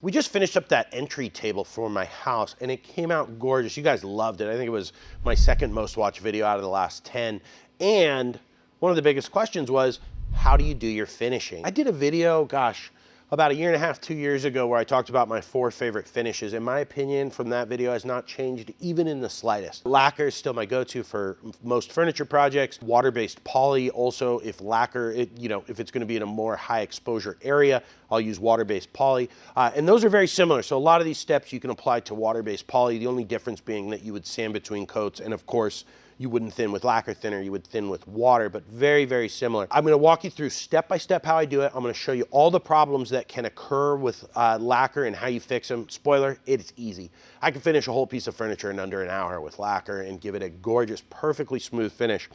We just finished up that entry table for my house and it came out gorgeous. You guys loved it. I think it was my second most watched video out of the last 10. And one of the biggest questions was, how do you do your finishing? I did a video, gosh, about 1.5 years, 2 years ago where I talked about my 4 favorite finishes. In my opinion, from that video has not changed even in the slightest. Lacquer is still my go-to for most furniture projects. Water-based poly also, if lacquer, if it's gonna be in a more high exposure area, I'll use water-based poly. And those are very similar. So a lot of these steps you can apply to water-based poly, the only difference being that you would sand between coats, and of course, you wouldn't thin with lacquer thinner, you would thin with water, but very, very similar. I'm gonna walk you through step-by-step how I do it. I'm gonna show you all the problems that can occur with lacquer and how you fix them. Spoiler, it's easy. I can finish a whole piece of furniture in under an hour with lacquer and give it a gorgeous, perfectly smooth finish.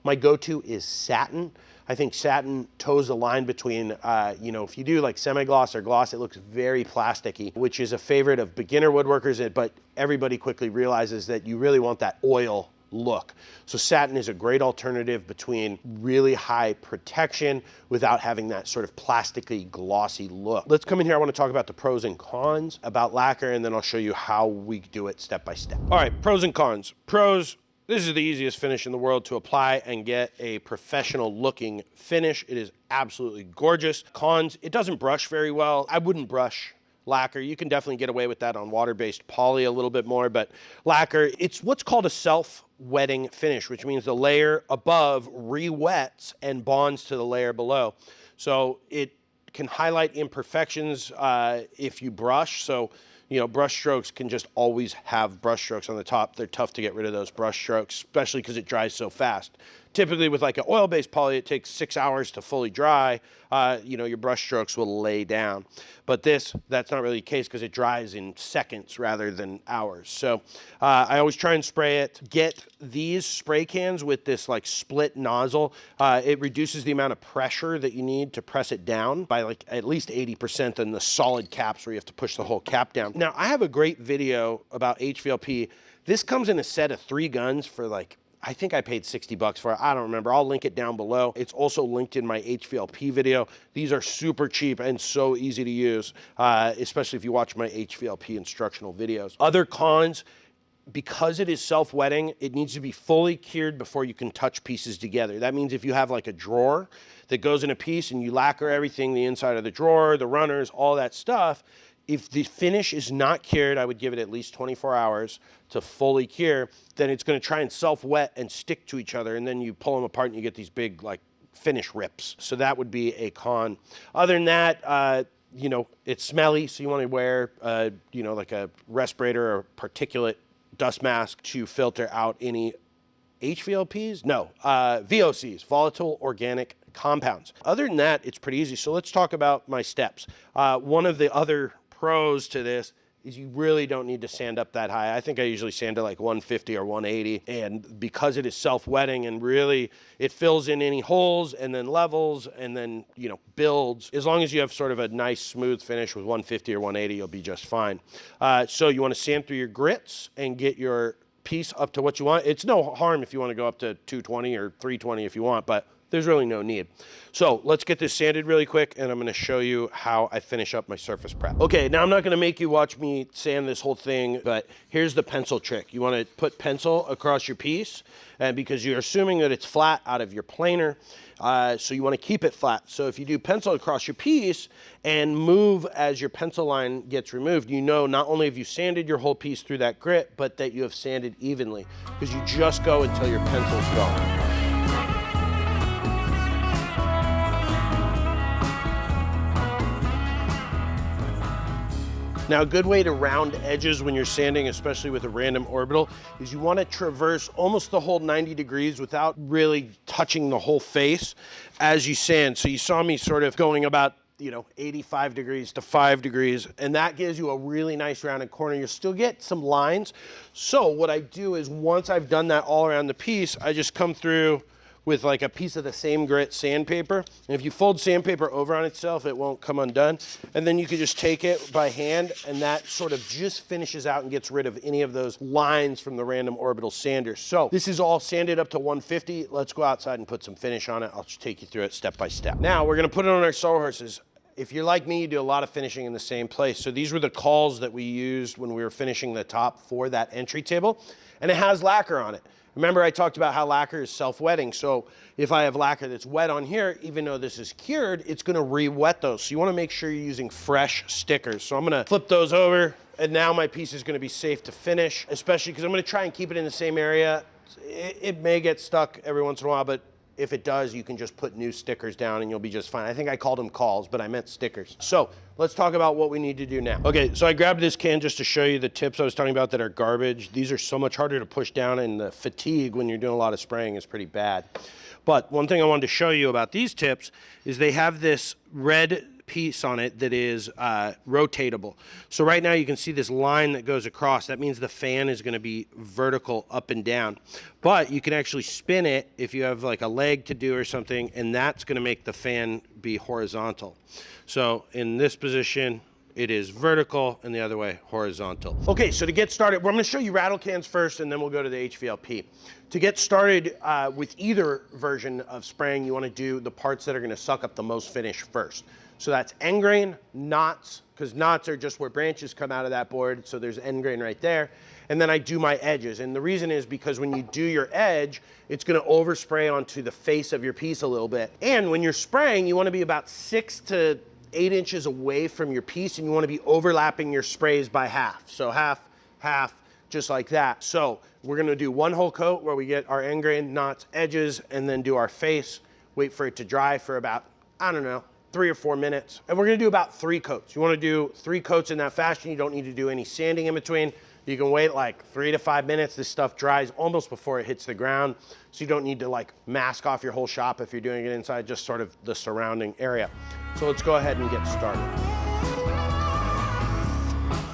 My go-to is satin. I think satin toes the line between, if you do like semi-gloss or gloss, it looks very plasticky, which is a favorite of beginner woodworkers, but everybody quickly realizes that you really want that oil look. So satin is a great alternative between really high protection without having that sort of plasticky, glossy look. Let's come in here. I want to talk about the pros and cons about lacquer, and then I'll show you how we do it step by step. All right, pros and cons. Pros, this is the easiest finish in the world to apply and get a professional looking finish. It is absolutely gorgeous. Cons, it doesn't brush very well. I wouldn't brush lacquer. You can definitely get away with that on water-based poly a little bit more, but lacquer, it's what's called a self-wetting finish, which means the layer above re-wets and bonds to the layer below. So it can highlight imperfections if you brush. So, brush strokes can just always have brush strokes on the top. They're tough to get rid of those brush strokes, especially because it dries so fast. Typically with like an oil-based poly, it takes 6 hours to fully dry. Your brush strokes will lay down. But that's not really the case because it dries in seconds rather than hours. So I always try and spray it. Get these spray cans with this like split nozzle. It reduces the amount of pressure that you need to press it down by like at least 80% than the solid caps where you have to push the whole cap down. Now I have a great video about HVLP. This comes in a set of 3 guns for like, I think I paid 60 bucks for it. I don't remember. I'll link it down below. It's also linked in my HVLP video. These are super cheap and so easy to use, especially if you watch my HVLP instructional videos. Other cons, because it is self-wetting, it needs to be fully cured before you can touch pieces together. That means if you have like a drawer that goes in a piece and you lacquer everything, the inside of the drawer, the runners, all that stuff, if the finish is not cured, I would give it at least 24 hours to fully cure, then it's gonna try and self-wet and stick to each other, and then you pull them apart and you get these big like finish rips. So that would be a con. Other than that, it's smelly, so you wanna wear, like a respirator or particulate dust mask to filter out any HVLPs? No, VOCs, volatile organic compounds. Other than that, it's pretty easy. So let's talk about my steps. One of the other pros to this is you really don't need to sand up that high. I think I usually sand to like 150 or 180. And because it is self-wetting and really it fills in any holes and then levels and then, builds, as long as you have sort of a nice smooth finish with 150 or 180, you'll be just fine. So you want to sand through your grits and get your piece up to what you want. It's no harm if you want to go up to 220 or 320 if you want, but there's really no need. So let's get this sanded really quick and I'm gonna show you how I finish up my surface prep. Okay, now I'm not gonna make you watch me sand this whole thing, but here's the pencil trick. You wanna put pencil across your piece and because you're assuming that it's flat out of your planer, so you wanna keep it flat. So if you do pencil across your piece and move as your pencil line gets removed, not only have you sanded your whole piece through that grit, but that you have sanded evenly because you just go until your pencil's gone. Now, a good way to round edges when you're sanding, especially with a random orbital, is you want to traverse almost the whole 90 degrees without really touching the whole face as you sand. So you saw me sort of going about 85 degrees to 5 degrees, and that gives you a really nice rounded corner. You'll still get some lines. So what I do is once I've done that all around the piece, I just come through with like a piece of the same grit sandpaper. And if you fold sandpaper over on itself, it won't come undone. And then you can just take it by hand and that sort of just finishes out and gets rid of any of those lines from the random orbital sanders. So this is all sanded up to 150. Let's go outside and put some finish on it. I'll just take you through it step by step. Now we're gonna put it on our sawhorses. If you're like me, you do a lot of finishing in the same place. So these were the cauls that we used when we were finishing the top for that entry table, and it has lacquer on it. Remember I talked about how lacquer is self-wetting. So if I have lacquer that's wet on here, even though this is cured, it's gonna re-wet those. So you wanna make sure you're using fresh stickers. So I'm gonna flip those over, and now my piece is gonna be safe to finish, especially because I'm gonna try and keep it in the same area. It may get stuck every once in a while, but if it does, you can just put new stickers down and you'll be just fine. I think I called them cauls, but I meant stickers. So let's talk about what we need to do now. Okay, so I grabbed this can just to show you the tips I was talking about that are garbage. These are so much harder to push down, and the fatigue when you're doing a lot of spraying is pretty bad. But one thing I wanted to show you about these tips is they have this red piece on it that is rotatable. So right now you can see this line that goes across. That means the fan is going to be vertical up and down. But you can actually spin it if you have like a leg to do or something, and that's going to make the fan be horizontal. So in this position, it is vertical, and the other way, horizontal. Okay, so to get started, I'm gonna show you rattle cans first, and then we'll go to the HVLP. To get started with either version of spraying, you wanna do the parts that are gonna suck up the most finish first. So that's end grain, knots, because knots are just where branches come out of that board, so there's end grain right there. And then I do my edges, and the reason is because when you do your edge, it's gonna overspray onto the face of your piece a little bit. And when you're spraying, you wanna be about 6 to 8 inches away from your piece, and you want to be overlapping your sprays by half. So half, half, just like that. So we're going to do one whole coat where we get our end grain, knots, edges, and then do our face, wait for it to dry for about, I don't know, 3 or 4 minutes. And we're going to do about 3 coats. You want to do 3 coats in that fashion. You don't need to do any sanding in between. You can wait like 3 to 5 minutes. This stuff dries almost before it hits the ground. So you don't need to like mask off your whole shop if you're doing it inside, just sort of the surrounding area. So let's go ahead and get started.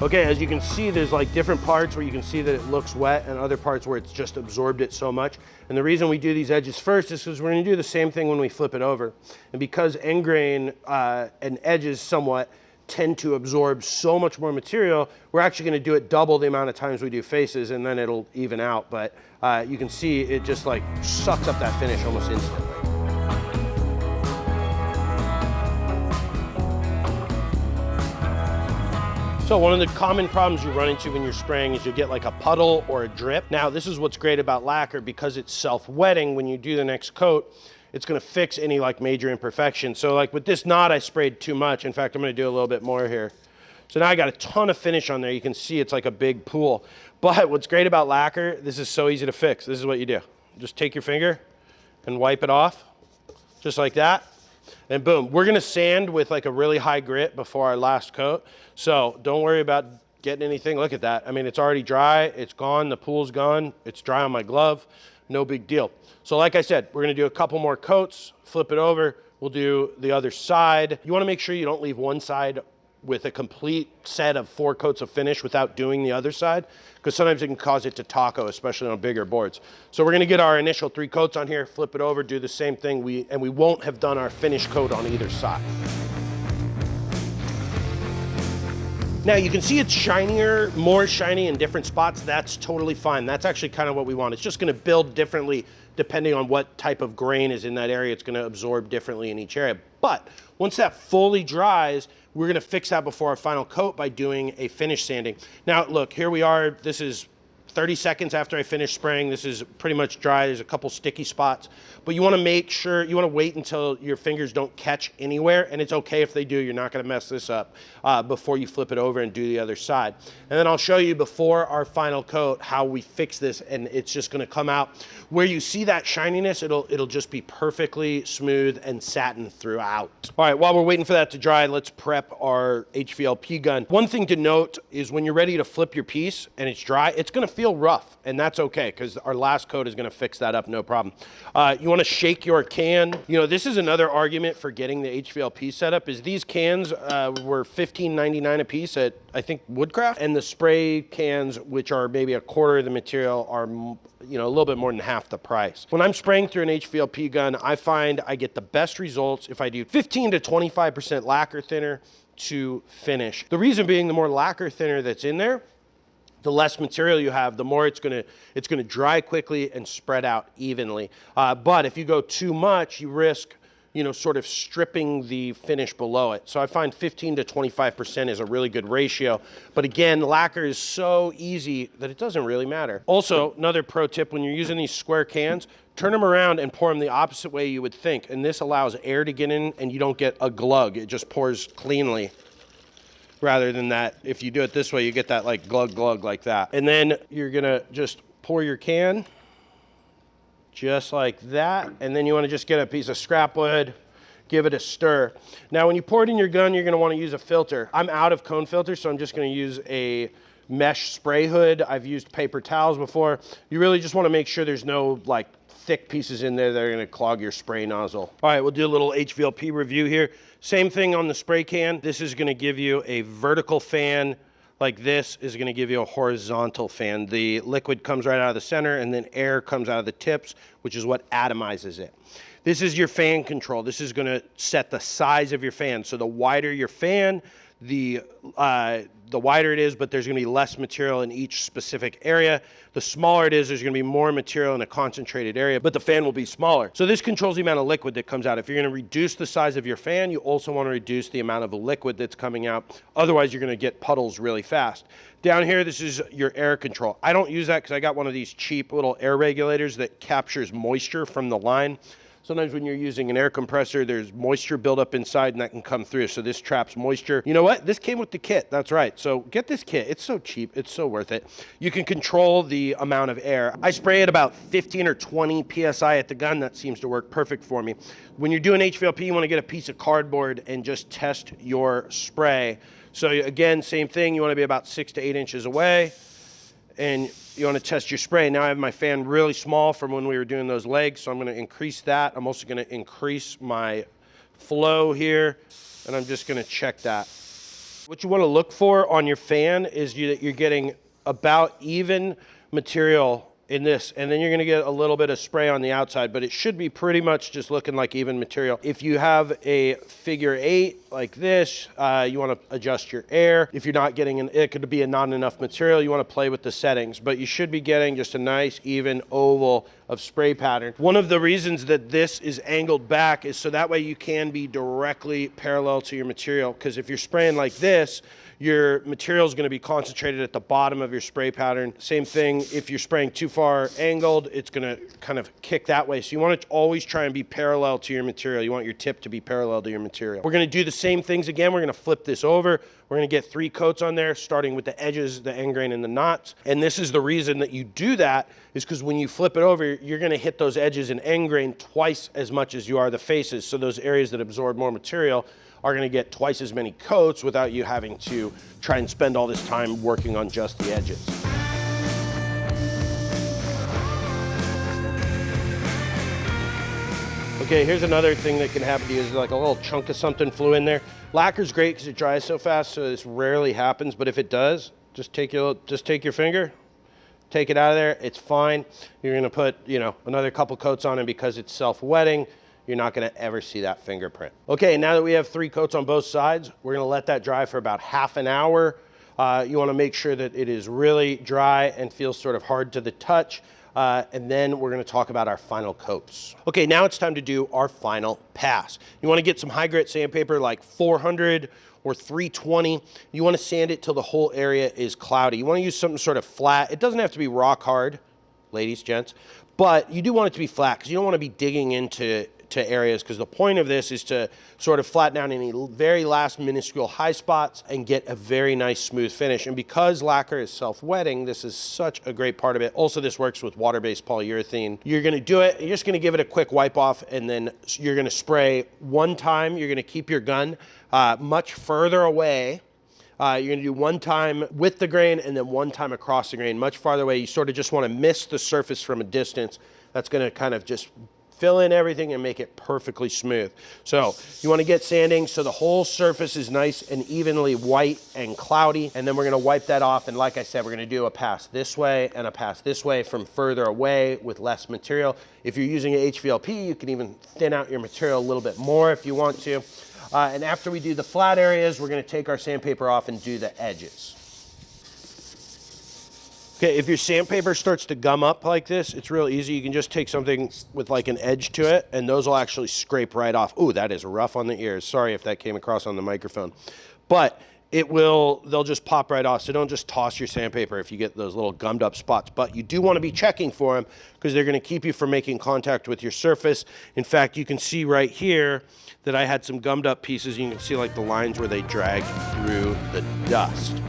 Okay, as you can see, there's like different parts where you can see that it looks wet and other parts where it's just absorbed it so much. And the reason we do these edges first is because we're gonna do the same thing when we flip it over. And because end grain and edges somewhat tend to absorb so much more material, we're actually gonna do it double the amount of times we do faces, and then it'll even out. But you can see it just like sucks up that finish almost instantly. So one of the common problems you run into when you're spraying is you'll get like a puddle or a drip. Now this is what's great about lacquer, because it's self-wetting. When you do the next coat, it's gonna fix any like major imperfections. So like with this knot, I sprayed too much. In fact, I'm gonna do a little bit more here. So now I got a ton of finish on there. You can see it's like a big pool. But what's great about lacquer, this is so easy to fix. This is what you do. Just take your finger and wipe it off, just like that. And boom, we're gonna sand with like a really high grit before our last coat. So don't worry about getting anything. Look at that. I mean, it's already dry, it's gone, the pool's gone, it's dry on my glove, no big deal. So like I said, we're gonna do a couple more coats, flip it over, we'll do the other side. You wanna make sure you don't leave one side with a complete set of 4 coats of finish without doing the other side, because sometimes it can cause it to taco, especially on bigger boards. So we're gonna get our initial 3 coats on here, flip it over, do the same thing, and we won't have done our finish coat on either side. Now you can see it's shinier, more shiny in different spots. That's totally fine. That's actually kind of what we want. It's just gonna build differently depending on what type of grain is in that area. It's gonna absorb differently in each area. But once that fully dries, we're gonna fix that before our final coat by doing a finish sanding. Now look, here we are. This is 30 seconds after I finish spraying. This is pretty much dry. There's a couple sticky spots, but you wanna make sure, you wanna wait until your fingers don't catch anywhere, and it's okay if they do. You're not gonna mess this up before you flip it over and do the other side. And then I'll show you before our final coat how we fix this, and it's just gonna come out. Where you see that shininess, it'll just be perfectly smooth and satin throughout. All right, while we're waiting for that to dry, let's prep our HVLP gun. One thing to note is when you're ready to flip your piece and it's dry, it's gonna feel rough, and that's okay, because our last coat is gonna fix that up, no problem. You wanna shake your can. You know, this is another argument for getting the HVLP setup, is these cans were $15.99 a piece at, I think, Woodcraft, and the spray cans, which are maybe a quarter of the material, are a little bit more than half the price. When I'm spraying through an HVLP gun, I find I get the best results if I do 15 to 25% lacquer thinner to finish. The reason being, the more lacquer thinner that's in there, the less material you have, the more it's gonna dry quickly and spread out evenly. But if you go too much, you risk you know, sort of stripping the finish below it. So I find 15 to 25% is a really good ratio. But again, lacquer is so easy that it doesn't really matter. Also, another pro tip, when you're using these square cans, turn them around and pour them the opposite way you would think. And this allows air to get in and you don't get a glug. It just pours cleanly. Rather than that, if you do it this way, you get that like glug glug like that. And then you're gonna just pour your can just like that. And then you wanna just get a piece of scrap wood, give it a stir. Now, when you pour it in your gun, you're gonna wanna use a filter. I'm out of cone filter, so I'm just gonna use a mesh spray hood. I've used paper towels before. You really just wanna make sure there's no like thick pieces in there that are gonna clog your spray nozzle. All right, we'll do a little HVLP review here. Same thing on the spray can. This is gonna give you a vertical fan. Like this is gonna give you a horizontal fan. The liquid comes right out of the center and then air comes out of the tips, which is what atomizes it. This is your fan control. This is gonna set the size of your fan. So the wider your fan, the wider it is, but there's gonna be less material in each specific area. The smaller it is, there's gonna be more material in a concentrated area, but the fan will be smaller. So this controls the amount of liquid that comes out. If you're gonna reduce the size of your fan, you also wanna reduce the amount of liquid that's coming out. Otherwise, you're gonna get puddles really fast. Down here, this is your air control. I don't use that because I got one of these cheap little air regulators that captures moisture from the line. Sometimes when you're using an air compressor, there's moisture buildup inside and that can come through. So this traps moisture. You know what? This came with the kit. That's right. So get this kit. It's so cheap. It's so worth it. You can control the amount of air. I spray at about 15 or 20 PSI at the gun. That seems to work perfect for me. When you're doing HVLP, you want to get a piece of cardboard and just test your spray. So again, same thing. You want to be about 6 to 8 inches away. And you want to test your spray. Now I have my fan really small from when we were doing those legs, so I'm going to increase that. I'm also going to increase my flow here, and I'm just going to check that. What you want to look for on your fan is that you're getting about even material in this, and then you're going to get a little bit of spray on the outside, but it should be pretty much just looking like even material. If you have a figure 8 like this, you want to adjust your air. If you're not getting it could be not enough material, you want to play with the settings, but you should be getting just a nice even oval of spray pattern. One of the reasons that this is angled back is so that way you can be directly parallel to your material, because if you're spraying like this, your material is going to be concentrated at the bottom of your spray pattern. Same thing, if you're spraying too far angled, it's going to kind of kick that way. So you want to always try and be parallel to your material. You want your tip to be parallel to your material. We're going to do the same things again. We're going to flip this over. We're going to get 3 coats on there, starting with the edges, the end grain, and the knots. And this is the reason that you do that, is because when you flip it over, you're going to hit those edges and end grain twice as much as you are the faces. So those areas that absorb more material are going to get twice as many coats without you having to try and spend all this time working on just the edges. Okay, here's another thing that can happen to you is like a little chunk of something flew in there. Lacquer's great because it dries so fast, so this rarely happens, but if it does, just take your finger, take it out of there, it's fine. You're gonna put, another couple coats on, and because it's self-wetting, you're not gonna ever see that fingerprint. Okay, now that we have 3 coats on both sides, we're gonna let that dry for about half an hour. You wanna make sure that it is really dry and feels sort of hard to the touch. And then we're gonna talk about our final coats. Okay, now it's time to do our final pass. You wanna get some high grit sandpaper like 400 or 320. You wanna sand it till the whole area is cloudy. You wanna use something sort of flat. It doesn't have to be rock hard, ladies, gents, but you do want it to be flat because you don't wanna be digging into areas, because the point of this is to sort of flatten out any very last minuscule high spots and get a very nice smooth finish. And because lacquer is self-wetting, this is such a great part of it. Also, this works with water-based polyurethane. You're gonna do it, you're just gonna give it a quick wipe off, and then you're gonna spray one time. You're gonna keep your gun much further away. You're gonna do one time with the grain and then one time across the grain, much farther away. You sort of just wanna miss the surface from a distance. That's gonna kind of just fill in everything and make it perfectly smooth. So you want to get sanding so the whole surface is nice and evenly white and cloudy, and then we're going to wipe that off. And like I said, we're going to do a pass this way and a pass this way from further away with less material. If you're using an HVLP, you can even thin out your material a little bit more if you want to. And after we do the flat areas, we're going to take our sandpaper off and do the edges. Okay, if your sandpaper starts to gum up like this, it's real easy. You can just take something with like an edge to it, and those will actually scrape right off. Ooh, that is rough on the ears. Sorry if that came across on the microphone. But they'll just pop right off. So don't just toss your sandpaper if you get those little gummed up spots. But you do want to be checking for them because they're going to keep you from making contact with your surface. In fact, you can see right here that I had some gummed up pieces. You can see like the lines where they drag through the dust.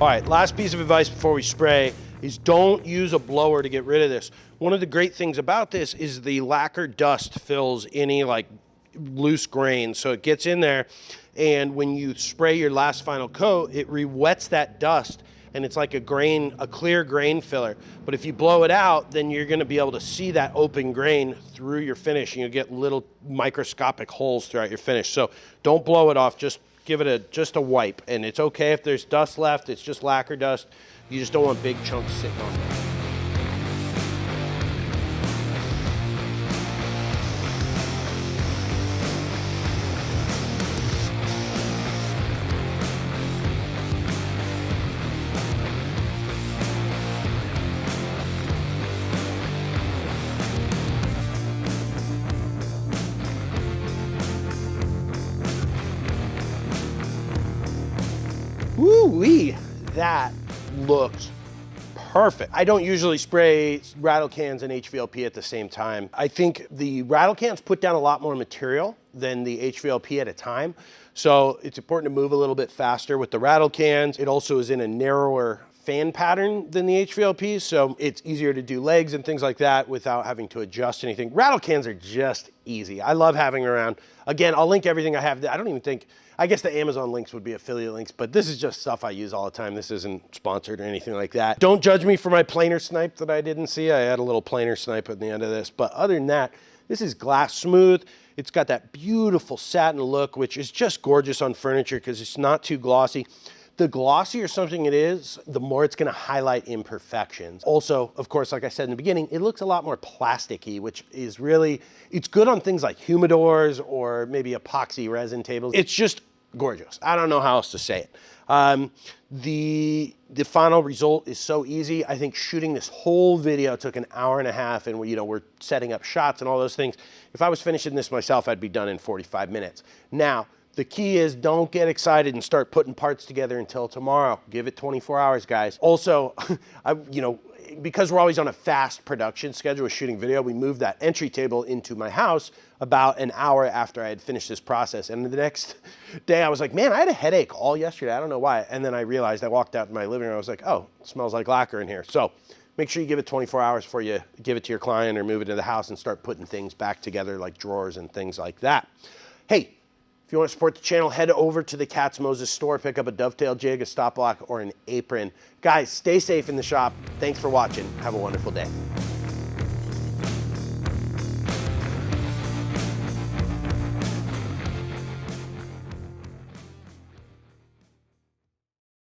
All right, last piece of advice before we spray is don't use a blower to get rid of this. One of the great things about this is the lacquer dust fills any like loose grain. So it gets in there, and when you spray your last final coat, it re-wets that dust, and it's like a clear grain filler. But if you blow it out, then you're gonna be able to see that open grain through your finish, and you'll get little microscopic holes throughout your finish. So don't blow it off, just give it just a wipe, and it's okay if there's dust left. It's just lacquer dust. You just don't want big chunks sitting on there. Woo-wee, that looks perfect. I don't usually spray rattle cans and HVLP at the same time. I think the rattle cans put down a lot more material than the HVLP at a time. So it's important to move a little bit faster with the rattle cans. It also is in a narrower fan pattern than the HVLPs, so it's easier to do legs and things like that without having to adjust anything. Rattle cans are just easy. I love having around. Again, I'll link everything I have. I guess the Amazon links would be affiliate links, but this is just stuff I use all the time. This isn't sponsored or anything like that. Don't judge me for my planer snipe that I didn't see. I had a little planer snipe at the end of this, but other than that, this is glass smooth. It's got that beautiful satin look, which is just gorgeous on furniture because it's not too glossy. The glossier something it is, the more it's gonna highlight imperfections. Also, of course, like I said in the beginning, it looks a lot more plasticky, which is really, it's good on things like humidors or maybe epoxy resin tables. It's just gorgeous. I don't know how else to say it. The final result is so easy. I think shooting this whole video took an hour and a half, and we're setting up shots and all those things. If I was finishing this myself, I'd be done in 45 minutes. Now, the key is don't get excited and start putting parts together until tomorrow. Give it 24 hours, guys. Also, because we're always on a fast production schedule with shooting video, we moved that entry table into my house about an hour after I had finished this process. And the next day I was like, man, I had a headache all yesterday. I don't know why. And then I realized, I walked out in my living room. I was like, oh, it smells like lacquer in here. So make sure you give it 24 hours before you give it to your client or move it to the house and start putting things back together like drawers and things like that. Hey, if you want to support the channel, head over to the Katz-Moses store, pick up a dovetail jig, a stop block, or an apron. Guys, stay safe in the shop. Thanks for watching. Have a wonderful day.